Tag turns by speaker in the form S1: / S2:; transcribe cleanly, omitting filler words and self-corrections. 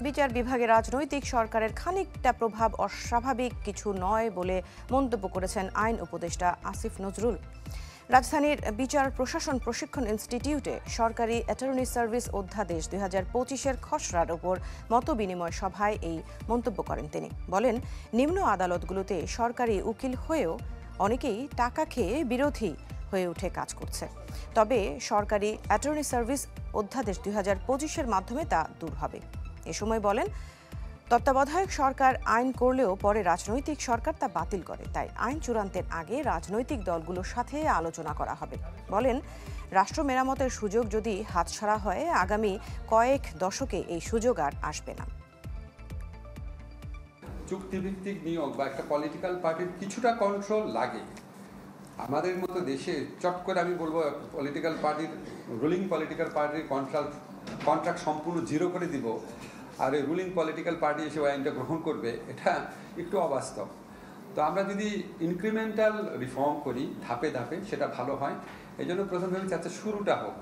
S1: বিচার বিভাগে রাজনৈতিক সরকারের খানিকটা প্রভাব অস্বাভাবিক কিছু নয় বলে মন্তব্য করেছেন আইন উপদেষ্টা আসিফ নজরুল। রাজধানীর বিচার প্রশাসন প্রশিক্ষণ ইনস্টিটিউটে সরকারি অ্যাটর্নি সার্ভিস অধ্যাদেশ 2025-এর খসড়ার ওপর মতবিনিময় সভায় এই মন্তব্য করেন তিনি। বলেন, নিম্ন আদালতগুলোতে সরকারি উকিল হয়েও অনেকেই টাকা খেয়ে বিরোধী হয়ে উঠে কাজ করছে। তবে সরকারি অ্যাটর্নি সার্ভিস অধ্যাদেশ 2025-এর মাধ্যমে তা দূর হবে। এ সময় বলেন, তত্ত্বাবধায়ক সরকার আইন করলেও পরে রাজনৈতিক সরকার তা বাতিল করে, তাই আইন চূড়ান্তের আগে রাজনৈতিক দলগুলোর সাথে আলোচনা করা হবে। বলেন, রাষ্ট্র মেরামতের সুযোগ যদি হাতছাড়া হয়, আগামী কয়েক দশকে এই সুযোগ আর আসবে না।
S2: চুক্তিভিত্তিক নিয়োগ বা একটা পলিটিক্যাল পার্টির কিছুটা কন্ট্রোল লাগে। আমাদের মতো দেশে চট করে আমি বলবো পলিটিক্যাল পার্টির রুলিং পলিটিক্যাল পার্টির কন্ট্রাক্ট সম্পূর্ণ জিরো করে দিব আর এই রুলিং পলিটিক্যাল পার্টি এসে আইনটা গ্রহণ করবে, এটা একটু অবাস্তব। তো আমরা যদি ইনক্রিমেন্টাল রিফর্ম করি ধাপে ধাপে, সেটা ভালো হয়। এই জন্য প্রথমে আমি চাচ্ছি শুরুটা হোক।